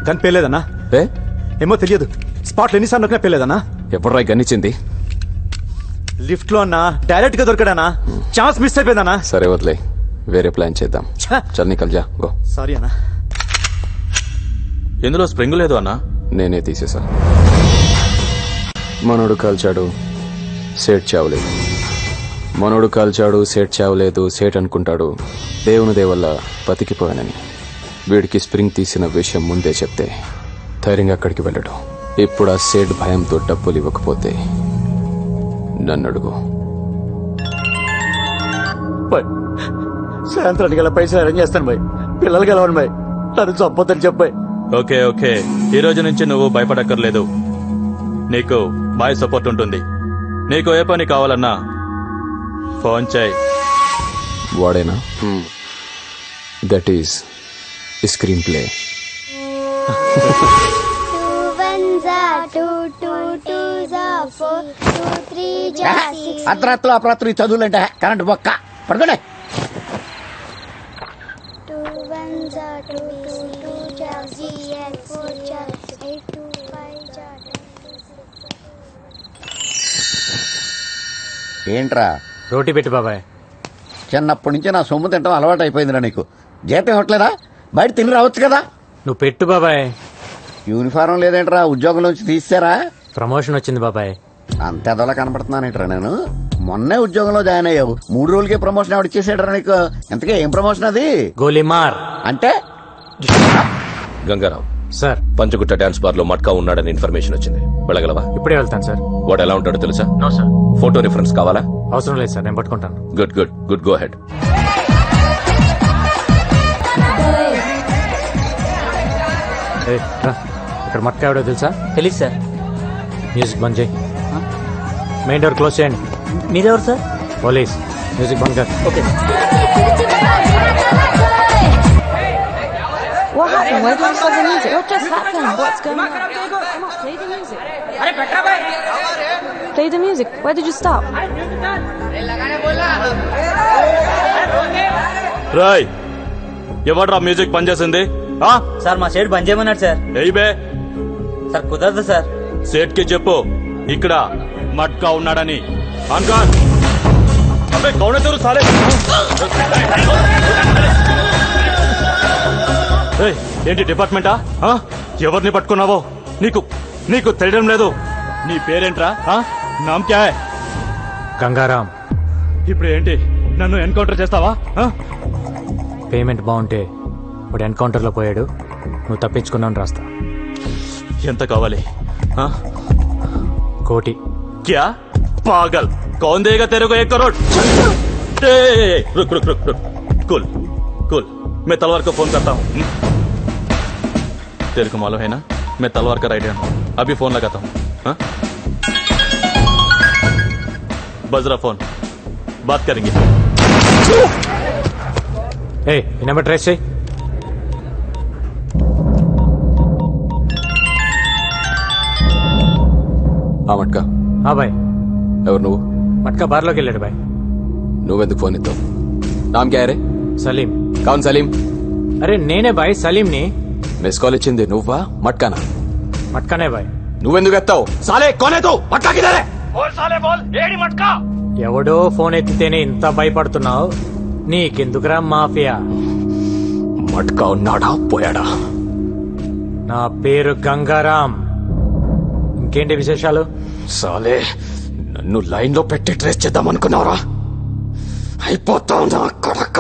Gun పేలేదన్నా? ఏమో తెలియదు. స్పాట్లో ఎన్నిసార్లు నొక్కినా పేలేదన్నా. ఎప్పుడు గన్నిచ్చింది? లిఫ్ట్ లో అన్నా. డైరెక్ట్ గా దొరికాడనా? Chance miss అయిపోయిందన్నా. సరే వదిలే, వేరే ప్లాన్ చేద్దాం. చల్ నికల్ జా. గో. సారీ అన్నా. ఎందులో స్ప్రింగ్ లేదు అన్నా. నేనే తీసేసా. మనోడు కాల్చాడు, సేట్ చావలేదు. మనోడు కాల్చాడు, సేట్ చావలేదు. సేట్ అనుకుంటాడు దేవుని దేవల్ల బతికిపోయానని. వీడికి స్ప్రింగ్ తీసిన విషయం ముందే చెప్తే ధైర్యంగా అక్కడికి వెళ్ళడు. ఇప్పుడు ఆ సేట్ భయంతో డబ్బులు ఇవ్వకపోతే నన్ను అడుగు. సాయంత్రానికి గల పైసలు అరేంజ్ చేస్తాను బాయ్. పిల్లలు గెలవను బాయ్. నన్ను చంపొద్దని చెప్పాయి. ఓకే ఓకే, ఈ రోజు నుంచి నువ్వు భయపడక్కర్లేదు. నీకు బాయ్ సపోర్ట్ ఉంటుంది. నీకు ఏ పని కావాలన్నా ఫోన్ చేయి. వాడేనా? That is screenplay. అర్ధరాత్రులు అపరాత్రులు చదువులంటే కరెంట్ బొక్క పడుకోండి. ఏంట్రా? రోటీ పెట్టి బాబాయ్. చిన్నప్పటి నుంచి నా సొమ్ము తింటాం అలవాటు అయిపోయిందిరా నీకు. జీతం ఇవ్వట్లేదా? బయట తిని రావచ్చు కదా. నువ్వు పెట్టు బాబాయ్. యూనిఫారం లేదేంట్రా? ఉద్యోగంలోంచి తీసారా? ప్రమోషన్ వచ్చింది బాబాయ్. అంత ఎదలా కనపడుతున్నానేంట్రా నేను? మొన్నే ఉద్యోగంలో జాయిన్ అయ్యావు, 3 రోజులకే ప్రమోషన్ ఎవడు ఇచ్చేసాడరా నీకు? ఎంతకే ఏం ప్రమోషన్ అది? గోలీమార్. అంటే Gangaram sir, Panjagutta dance bar లో మట్కా ఉన్నాడని ఇన్ఫర్మేషన్ వచ్చింది. వెళ్ళగలవా? ఇప్పుడే వెళ్తాను సార్. వాడు ఎలా ఉంటాడో తెలుసా? No sir. ఫోటో రిఫరెన్స్ కావాలా? అవసరం లేదు సార్, నేను పట్టుకుంటాను. Good good good, go head. ఇక్కడ మట్కా ఎవడో తెలుసా? తెలీదు సార్. మ్యూజిక్ బంద్ చేయి. మెయిన్ డోర్ క్లోజ్ చేయండి. మీరెవరు సార్? పోలీస్. మ్యూజిక్ బంద్ కర్. Okay. What happened? Why did you stop the music? What just happened? What's going on? Come on, play the music. Play the music. Why did you stop? రాయ్, ఎవడ్రా music పని చేసింది? Sir మా సేట్ బంద్ చేయమన్నాడు sir. ఏయ్ బే. Sir కుదరదు sir. సేట్ కి చెప్పు ఇక్కడ మట్కా ఉన్నాడని. అన్కాన్ అబ్బే కౌనే తెరు సాలే. ఏంటి డిపార్ట్మెంటా? ఎవరిని పట్టుకున్నావో నీకు నీకు తెలియడం లేదు. నీ పేరేంట్రా? నామ్ క్యా హై? గంగారాం. ఇప్పుడు ఏంటి, నన్ను ఎన్కౌంటర్ చేస్తావా? పేమెంట్ బాగుంటే వాడు ఎన్కౌంటర్ లో పోయాడు, నువ్వు తప్పించుకున్నావు రాస్తా. ఎంత కావాలి? కోటి. क्या पागल, कौन देगा तेरे को 1 करोड़? रुक रुक रुक रुक, कुल कुल, मैं तलवार को फोन करता हूँ. तेरे को मालूम है ना, मैं तलवार का राइडर हूँ. अभी फोन लगाता हूँ. बज रहा फोन, बात करेंगे. ए, नंबर ट्रेस చేయి. మట్కా. బాయ్. ఎవరు నువ్వు? మట్కా బార్లోకి వెళ్ళాడు బాయ్. నువ్వెందుకు ఫోన్ ఇస్తావు? నామ్ క్యా రే? సలీం. కౌన్ సలీం? అరే నేనే బాయ్, సలీంని. మిస్ కాల్ ఇచ్చింది నువ్వా మట్కానా? మట్కానే బాయ్. నువ్వెందుకు ఎత్తావు? సాలే కోనే తో మట్కా కిధర్ హై? బోల్ సాలే బోల్, ఏడి మట్కా? ఎవడో ఫోన్ ఎత్తితేనే ఇంత భయపడుతున్నావు, నీకెందుకురా మాఫియా? మట్కా ఉన్నాడా పోయాడా? నా పేరు గంగారాం. ఇంకేంటి విశేషాలు? సాలే నన్ను లైన్ లో పెట్టి ట్రేస్ చేద్దాం అనుకున్నావురా? అయిపోతా ఉందా కొడక?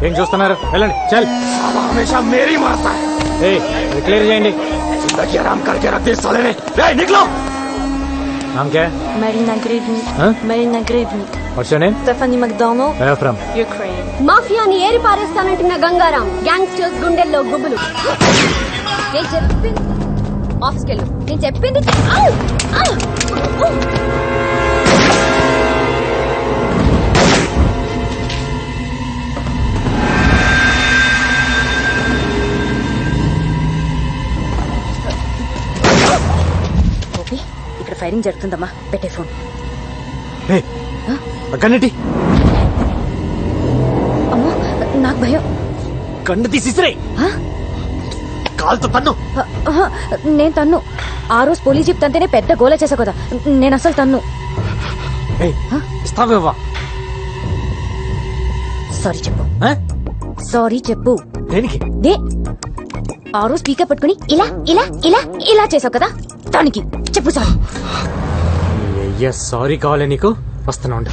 ఏం చూస్తున్నారు? వెళ్ళండి. చల్. మేరీ మారతా. క్లియర్ చేయండి. जिंदगी आराम करके रख दी साले ने. निकलो. नाम क्या है? Marina Grivnik. Marina Grivnik. What's your name? Stephanie McDonald. Where are you from? Ukraine. మాఫియాని eri పారేస్తానంటున్న Gangaram, gangsters గుండెల్లో గుబులు. నేను చెప్పింది ఆఫీస్కి వెళ్ళు. నేను చెప్పింది ఫైరింగ్ జరుగుతుందమ్మా, పెట్టే ఫోన్. కన్నటి అమ్మో నాకు భయం. కన్ను తీసిరే కాల్తో తన్ను. నేను తన్ను. ఆ రోజు పోలీస్ జీప్ తంతేనే పెద్ద గోల చేసా కదా, నేను అసలు తన్ను. ఇస్తావేవా? సారీ చెప్పు. సారీ చెప్పు. దేనికి? ఆ రోజు స్పీకర్ పట్టుకుని ఇలా ఇలా ఇలా ఇలా చేసావు కదా, దానికి చెప్పు సారీ. అయ్యా సారీ కావాలి నీకు, వస్తున్నా ఉండు.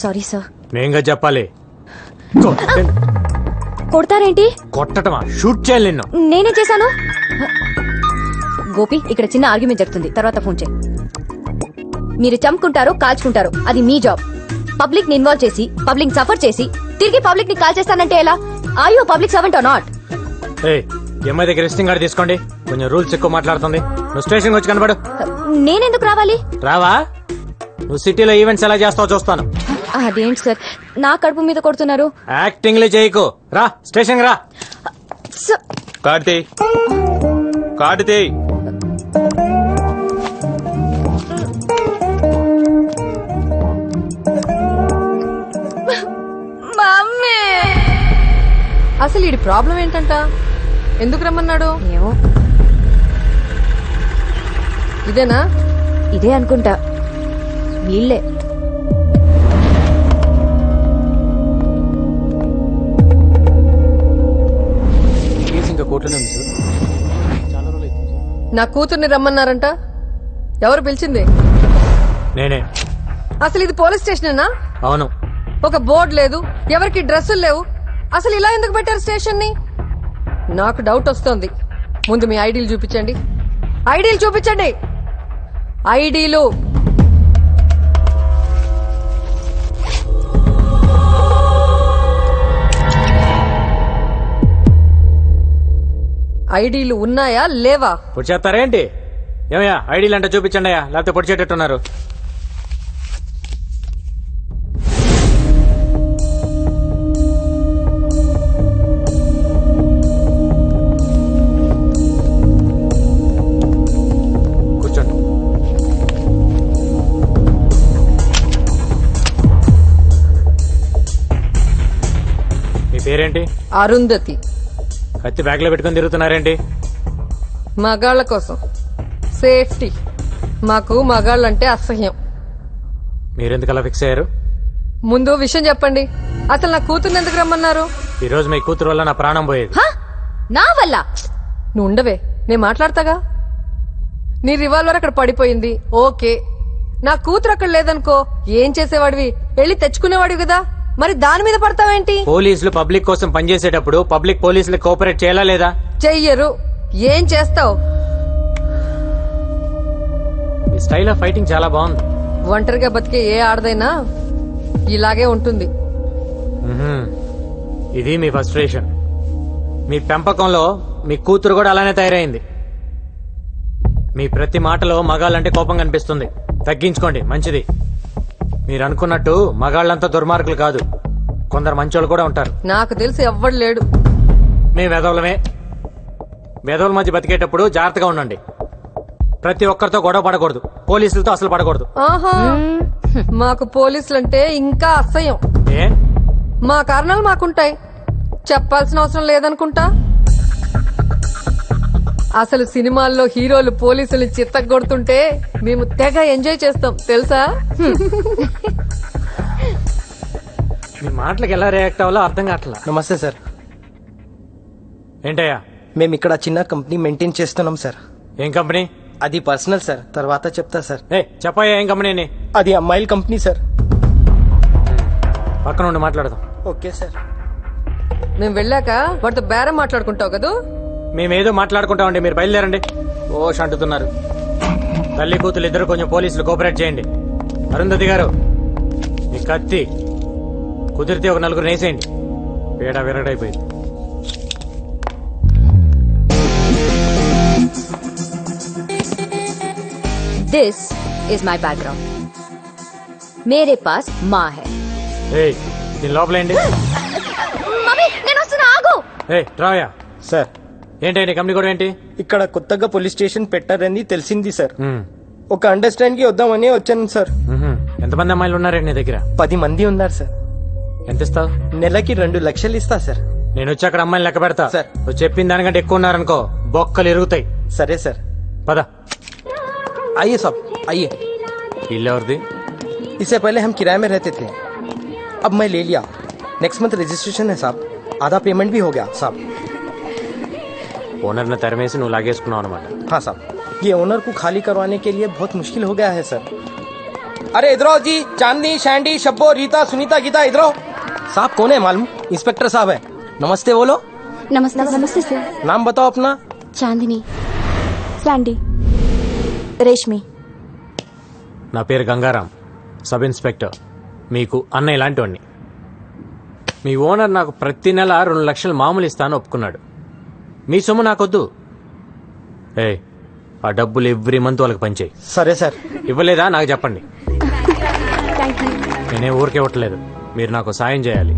Sorry sir. నేనుగా చెప్పాలి. కొడతారేంటి? కొట్టటమా? షూట్ చేయాలి నిన్ను. నేనే చేశాను. గోపి, ఇక్కడ చిన్న ఆర్గ్యుమెంట్ జరుగుతుంది, తర్వాత ఫోన్ చేయి. మీరు చంపుకుంటారో కాల్చుకుంటారో అది మీ జాబ్. పబ్లిక్ ని ఇన్వాల్వ్ చేసి పబ్లిక్ సఫర్ చేసి తిరిగి పబ్లిక్ ని కాల్ చేస్తానంటే ఎలా? Are you public servant or not? MI దగ్గర రెస్టింగ్ కార్డు తీసుకోండి. కొంచెం రూల్స్ ఎక్కువ మాట్లాడుతుంది. నువ్వు స్టేషన్ వచ్చి కనబడు. నేనెందుకు రావాలి? రావా? నువ్వు సిటీలో ఈవెంట్స్ ఎలా చేస్తావో చూస్తాను. అదేంటి సార్, నా కడుపు మీద కొడుతున్నారు? యాక్టింగ్ లే చేయకు. రా స్టేషన్ రా. కార్తీ కార్తీ అసలు ఈ ప్రాబ్లం ఏంటంట? ఎందుకు రమ్మన్నాడు? ఏమో. ఇదేనా? ఇదే అనుకుంటా. వీళ్ళే. ఇంకా కోర్టులోనే ఉంది సార్. చాలా రోజులు అవుతుంది సార్. నా కూతుర్ని రమ్మన్నారంట. ఎవరు పిలిచింది? నేనే. అసలు ఇది పోలీస్ స్టేషనేనా? అవును. ఒక బోర్డు లేదు, ఎవరికి డ్రెస్సులు లేవు. అసలు ఇలా ఎందుకు పెట్టారు స్టేషన్ ని? నాకు డౌట్ వస్తోంది. ముందు మీ ఐడీలు చూపించండి. ఐడీలు చూపించండి. ఐడీలు. ఐడీలు ఉన్నాయా లేవా? పొడి చేస్తారేంటి? ఏమయ్యా ఐడీలు అంటే చూపించండి అయ్యా, లేకపోతే పొడి చేటట్టున్నారు. కూర్చోండి. మీ పేరేంటి? అరుంధతి. కత్తి బ్యాగ్ లో పెట్టుకుని తిరుగుతున్నారేంటి? మగాళ్ల కోసం సేఫ్టీ. మాకు మగాళ్ళంటే అసహ్యం. మీరెందుకు అలా ఫిక్స్ అయ్యారు? ముందు విషయం చెప్పండి. అసలు నా కూతుర్ని ఎందుకు రమ్మన్నారు? ఈ రోజు మీ కూతురు వల్ల నా ప్రాణం పోయేది. నా వల్ల? నువ్వు ఉండవే, నేను మాట్లాడతాగా. నీ రివాల్వర్ అక్కడ పడిపోయింది, ఓకే. నా కూతురు అక్కడ లేదనుకో, ఏం చేసేవాడివి? వెళ్ళి తెచ్చుకునేవాడివి కదా, మరి దాని మీద పడతావేంటి? పోలీసులు పబ్లిక్ కోసం పనిచేసేటప్పుడు పబ్లిక్ పోలీసులు కోఆపరేట్ చేయాలా లేదా? చెయ్యరు. ఏం చేస్తావు? మీ స్టైల్ ఆఫ్ ఫైటింగ్ చాలా బాగుంది. ఒంటరిగా బతికే ఏ ఆడదైనా ఇలాగే ఉంటుంది. ఇది మీ ఫ్రస్ట్రేషన్. మీ పెంపకంలో మీ కూతురు కూడా అలానే తయారైంది. మీ ప్రతి మాటలో మగాళ్ళంటే కోపం కనిపిస్తుంది. తగ్గించుకోండి, మంచిది. మీరు అనుకున్నట్టు మగాళ్ళంతా దుర్మార్గులు కాదు, కొందరు మంచోళ్ళు కూడా ఉంటారు. నాకు తెలిసి ఎవ్వడు లేడు. మేము వెధవులమే. వెధవుల మధ్య బతికేటప్పుడు జాగ్రత్తగా ఉండండి. ప్రతి ఒక్కరితో గొడవ పడకూడదు, పోలీసులతో అసలు పడకూడదు. ఆహా, మాకు పోలీసులంటే ఇంకా అసహ్యం. ఏ? మా కారణాలు మాకుంటాయి, చెప్పాల్సిన అవసరం లేదనుకుంటా. అసలు సినిమాల్లో హీరోలు పోలీసులు చిత్తగొడుతుంటే మేము తెగ ఎంజాయ్ చేస్తాం తెలుసా? మీ మాటలకు ఎలా రియాక్ట్ అవ్వాలో అర్థం కావట్లా. నమస్తే సార్. ఏంటయ్యా? మేము ఇక్కడ చిన్న కంపెనీ మెయింటైన్ చేస్తున్నాం సార్. ఏం కంపెనీ? అది పర్సనల్ సార్, తర్వాత చెప్తా సార్. చెప్పయ్యా ఏం కంపెనీ? అది అమ్మాయిల కంపెనీ సార్. పక్కన ఉండి మాట్లాడదాం. Okay sir. మేము వెళ్ళాక వాటితో బేరం మాట్లాడుకుంటావు కదా. మేమేదో మాట్లాడుకుంటామండి, మీరు బయలుదేరండి. ఓష్ అంటున్నారు. తల్లి కూతురు ఇద్దరు కొంచెం పోలీసులు కోఆపరేట్ చేయండి. అరుంధతి గారు, మీ కత్తి కుదిరితే ఒక నలుగురు వేసేయండి. పేడ విరగడైపోయింది. This is my background. मेरे पास माँ है. ఏయ్ దీని లోపలేండి. మమ్మీ నేను వస్తున్నా, ఆగు. ఏ రాయా సార్ ఏంటి నీ కంపెనీ కూడా ఏంటి? ఇక్కడ కొత్తగా పోలీస్ స్టేషన్ పెట్టారని తెలిసింది సార్. ఒక అండర్స్టాండ్ కి వద్దామని వచ్చాను సార్. ఎంతమంది అమ్మాయిలు ఉన్నారండి నీ దగ్గర? 10 మంది ఉన్నారు సార్. ఎంత ఇస్తావు? నెలకి 2 లక్షలు ఇస్తా సార్. నేను వచ్చి అక్కడ అమ్మాయిలు లెక్క పెడతా సార్. నువ్వు చెప్పిన దానికంటే ఎక్కువ ఉన్నారనుకో బొక్కలు ఇరుగుతాయి. సరే సార్. పద. आइए साहब आइए. ఇల్లు ఎవరిది? इससे पहले हम किराए में रहते थे, अब मैं ले लिया. नेक्स्ट मंथ रजिस्ट्रेशन है साहब. आधा पेमेंट भी हो गया साहब. ఓనర్ ని తరిమేసి నువ్వు లాగేసుకున్నావు అనమాట. हाँ साहब, ये ओनर को खाली करवाने के लिए बहुत मुश्किल हो गया है सर. अरे इधर आओ जी. चांदनी, शैंडी, शब्बो, रीता, सुनीता, गीता, इधर आओ. साहब कौन है मालूम? इंस्पेक्टर साहब है. नमस्ते बोलो. नमस्ते नमस्ते सर. नाम बताओ अपना. चांदनी, सैंडी, रेशमी. నా పేరు గంగారాం, సబ్ ఇన్స్పెక్టర్. మీకు అన్నయ్య లాంటి వాడిని. మీ ఓనర్ నాకు ప్రతి నెల 2 లక్షలు మామూలు ఇస్తాను ఒప్పుకున్నాడు. మీ సొమ్ము నాకొద్దు. ఏ ఆ డబ్బులు ఎవ్రీ మంత్ వాళ్ళకి పంచేయి. సరే సార్. ఇవ్వలేదా నాకు చెప్పండి. Thank you. నేనే ఊరికే ఇవ్వట్లేదు, మీరు నాకు సాయం చేయాలి.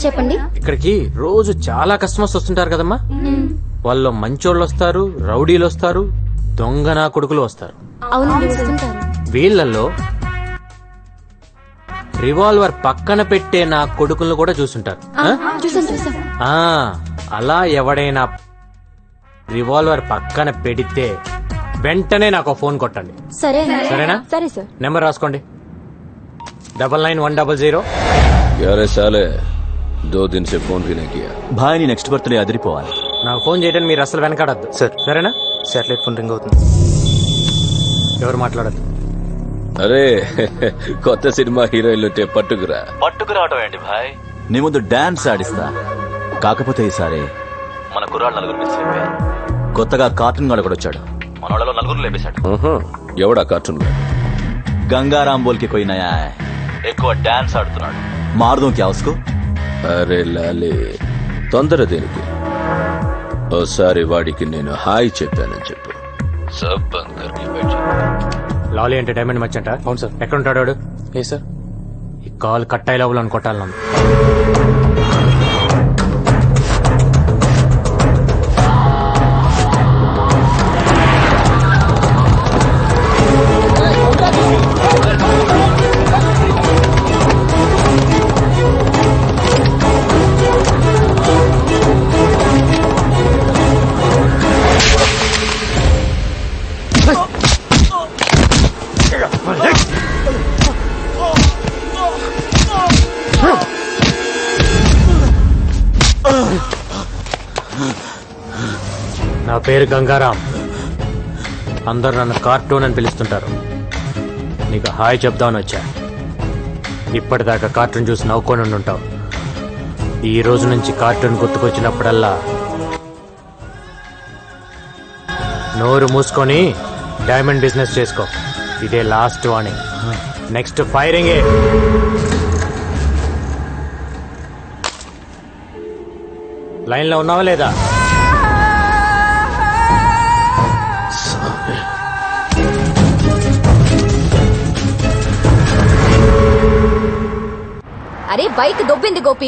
చెప్పండి. ఇక్కడికి రోజు చాలా కస్టమర్స్ వస్తుంటారు కదమ్మా. వాళ్ళు మంచోళ్ళు వస్తారు, రౌడీలు వస్తారు, దొంగ నా కొడుకులు వస్తారు. అవునండి వస్తుంటారు. వీళ్ళల్లో రివాల్వర్ పక్కన పెట్టే నా కొడుకులను కూడా చూసుంటారు. చూసాం. ఆ, అలా ఎవడైనా రివాల్వర్ పక్కన పెడితే వెంటనే నాకు ఫోన్ కొట్టండి. సరేనా? సరే సార్. నెంబర్ రాసుకోండి. 99-100. क्या रे साले 2 दिन से फोन भी नहीं किया. భాయ్ నీ నెక్స్ట్ బర్త్డే అదిరిపోవాలి. నాకు ఫోన్ చేయడానికి మీరు అసలు వెనకాడద్దు సార్. సరేనా? శాటిలైట్ ఫోన్ రింగ్ అవుతుంది. ఎవరు మాట్లాడద్దు. అరే కొత్త సినిమా హీరోయిన్లు పట్టుకురా. పట్టుకురావటం ఏంటి భాయ్, నీ ముందు డాన్స్ ఆడిస్తా. కాకపోతే ఈసారి మన కుర్రాళ్ళు 4 మిస్ అయిపోయారు. కొత్తగా కార్టూన్ గాడు కూడా వచ్చాడు, మన వాళ్ళలో 4 లేపేశాడు. ఎవడా కార్టూన్? గంగారాం బోల్కి కోయి నయా హై. ఎక్కువ డాన్స్ ఆడుతున్నాడు. మారుదాం క్యా ఉస్కో? అరే లాలే తొందర దేనికి? ఓసారి వాడికి నేను హాయ్ చెప్పానని చెప్పు. సబ్ బంద్ కర్కే బైఠ. లాలీ ఎంటర్టైన్మెంట్ మర్చెంట. అవును సార్. ఎక్కడ ఉంటాడు వాడు? ఏ సార్, ఈ కాల్ కట్ అయ్యే లోపల కొట్టాలి నన్ను. నా పేరు గంగారాం, అందరు నన్ను కార్టూన్ అని పిలుస్తుంటారు. నీకు హాయ్ చెప్దామని వచ్చా. ఇప్పటిదాకా కార్టూన్ చూసి నవ్వుకొని ఉంటావు. ఈ రోజు నుంచి కార్టూన్ గుర్తుకొచ్చినప్పుడల్లా నోరు మూసుకొని డైమండ్ బిజినెస్ చేసుకో. ఇదే లాస్ట్ వార్నింగ్. నెక్స్ట్ ఫైరింగే. లైన్లో ఉన్నావా లేదా? అరే బైక్ దొబ్బింది గోపి.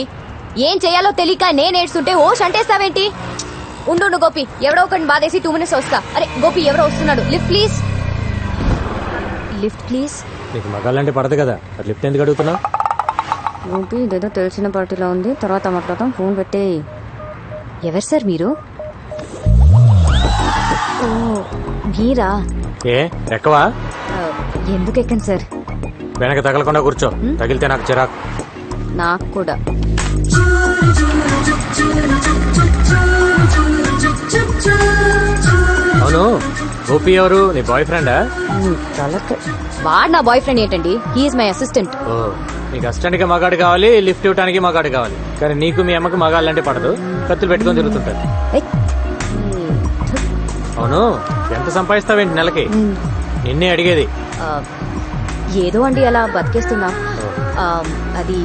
ఏం చేయాలో తెలియక నేను ఏడ్చుంటే ఓ అంటేస్తావేంటి? ఉండు గోపి, ఎవడో ఒకటి బాధేసి 2 minutes వస్తా. అరే గోపి ఎవరో వస్తున్నాడు. Lift please. Lift please. నీకు మగాళ్ళంటే పడదు కదా, అది లిఫ్ట్ ఎందుకు అడుగుతున్నావు? గోపి ఇదేదో తెలిసిన పార్టీలో ఉంది, తర్వాత మాట్లాడతాం. ఫోన్ పెట్టే. ఎవరు సార్ మీరు? ఓ మీరా? ఏ ఎక్కవా? ఎందుకు ఎక్కండి సార్? వెనక తగలకుండా కూర్చో, తగిలితే నాకు చిరాకు. నాకు కూడా. అవును, గోపి ఎవరు? నీ బాయ్ ఫ్రెండా? వాడు నా బాయ్ ఫ్రెండ్ ఏంటండి? He's my assistant. ఓ, నీకు అసిస్టెంట్ కి మగాడు కావాలి, లిఫ్ట్ ఇవ్వడానికి మగాడు కావాలి. కానీ నీకు మీ అమ్మకి మగాళ్ళంటే పడదు, కత్తులు పెట్టుకొని తిరుగుతుంటారు. అవును, ఎంత సంపాదిస్తావేంటి నెలకి? నిన్నే అడిగేది. ఏదో అండి అలా బతికేస్తున్నా. అది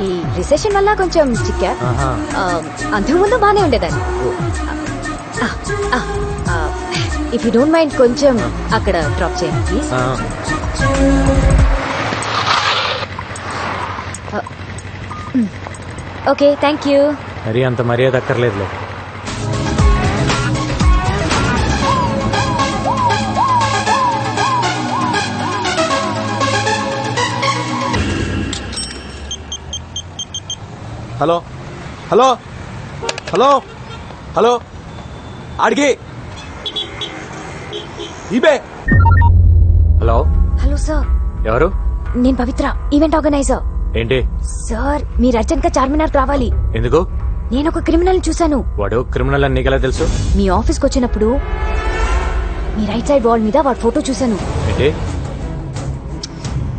ఈ రిసెషన్ వల్ల కొంచెం చిక్కా. అంతకుముందు బానే ఉండేదాన్ని. ఇఫ్ యూ డోంట్ మైండ్ కొంచెం అక్కడ డ్రాప్ చేయండి ప్లీజ్. Okay thank you. మరీ అంత మర్యాద అక్కర్లేదులే. హలో హలో హలో హలో ఆడికి ఇబే. హలో హలో సార్, ఎవరు? నేను పవిత్ర, ఈవెంట్ ఆర్గనైజర్. ఏంటి? సార్ మీరు అర్జెంట్ గా చార్మినార్ రావాలి. ఎందుకు? నేను ఒక క్రిమినల్ చూశాను. వాడు క్రిమినల్ అని నీకెలా తెలుసు? మీ ఆఫీస్కి వచ్చినప్పుడు మీ రైట్ సైడ్ వాల్ మీద వాడి ఫోటో చూశాను. ఏంటి?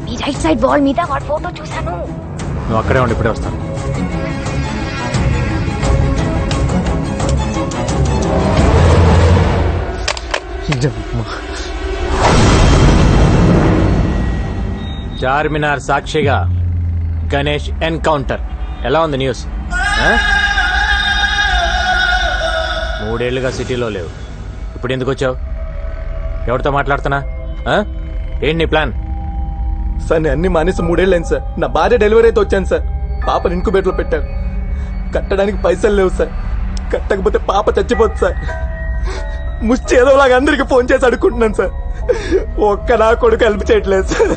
మీ రైట్ సైడ్ వాల్ మీద వాడి ఫోటో చూశాను. నువ్వు అక్కడే ఉండి ఇప్పుడే వస్తాను. చార్మినార్ సాక్షిగా గణేష్ ఎన్కౌంటర్. ఎలా ఉంది న్యూస్? 3 ఏళ్లుగా సిటీలో లేవు, ఇప్పుడు ఎందుకు వచ్చావు? ఎవరితో మాట్లాడుతున్నా? ఏంటి నీ ప్లాన్? సార్ నేను అన్ని మానేసి 3 ఏళ్ళు అయింది సార్. నా భార్య డెలివరీ అయితే వచ్చాను సార్. పాపను ఇంకుబేట్లో పెట్టారు. కట్టడానికి పైసలు లేవు సార్. కట్టకపోతే పాప చచ్చిపోతుంది సార్. ముష్టి ఏదోలాగా అందరికి ఫోన్ చేసి అడుక్కుంటున్నాను సార్. ఒక్క నా కొడుకు హెల్ప్ చేయట్లేదు సార్.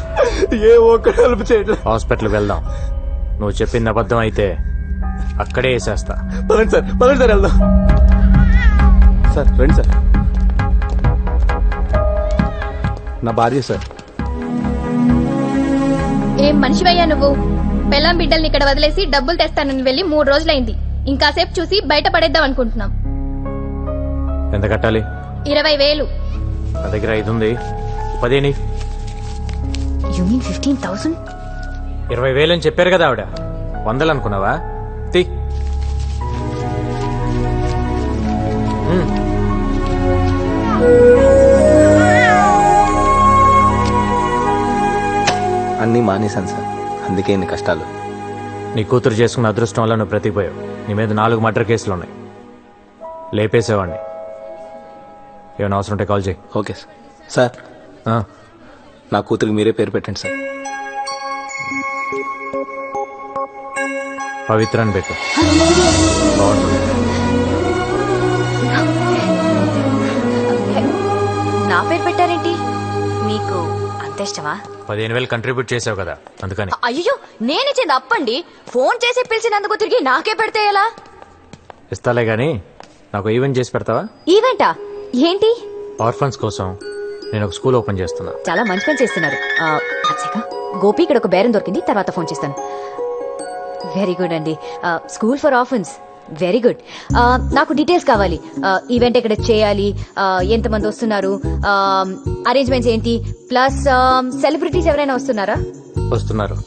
ఏ ఒక్కడు హెల్ప్ చేయట్లేదు. హాస్పిటల్కి వెళ్దాం. నువ్వు చెప్పింది అబద్ధం అయితే అక్కడే వేసేస్తా. పదండి సార్, పదండి సార్, వెళ్దాం సార్. రండి సార్. నా భార్య సార్. ఏం మనిషివయ్యా నువ్వు? పెళ్ళాం బిడ్డల్ని ఇక్కడ వదిలేసి డబ్బులు తెస్తానని వెళ్ళి 3 రోజులైంది. ఇంకాసేపు చూసి బయట పడేద్దాం అనుకుంటున్నాం. ఎంత కట్టాలి? 20,000. నా దగ్గర 5 ఉంది. 10 యు మీన్ 15,000? 20,000 అని చెప్పారు కదా ఆవిడ. 100 అనుకున్నావా? తీ. అన్నీ మానేశాను సార్, అందుకే ఇన్ని కష్టాలు. నీ కూతురు చేసుకున్న అదృష్టం వల్ల నువ్వు బ్రతికిపోయావు. నీ మీద 4 మర్డర్ కేసులు ఉన్నాయి. లేపేసేవాడిని. ఏమైనా అవసరం ఉంటే కాల్ చేయి. Okay sir. సార్ నా కూతురికి మీరే పేరు పెట్టండి సార్. పవిత్ర అని పెట్టు. నా పేరు పెట్టారేంటి? మీకు అంత ఇష్టమా? 15,000 కంట్రిబ్యూట్ చేసావు కదా, అందుకని. అయ్యో నేనిచ్చింది అప్పండి. ఫోన్ చేసి పిలిచినందుకు తిరిగి నాకే పెడితే ఎలా? ఇస్తాలే గానీ నాకు ఈవెంట్ చేసి పెడతావా? ఈవెంటా? ఏంటి? ఆర్ఫన్స్ కోసం నేను ఒక స్కూల్ ఓపెన్ చేస్తున్నా. చాలా మంచి పని చేస్తున్నారు. గోపి ఇక్కడ ఒక బేరం దొరికింది, తర్వాత ఫోన్ చేస్తాను. వెరీ గుడ్ అండి. School for orphans, very good. నాకు డీటెయిల్స్ కావాలి. ఈవెంట్ ఎక్కడ చేయాలి, ఎంతమంది వస్తున్నారు, అరేంజ్మెంట్స్ ఏంటి, ప్లస్ సెలబ్రిటీస్ ఎవరైనా వస్తున్నారా? వస్తున్నారు.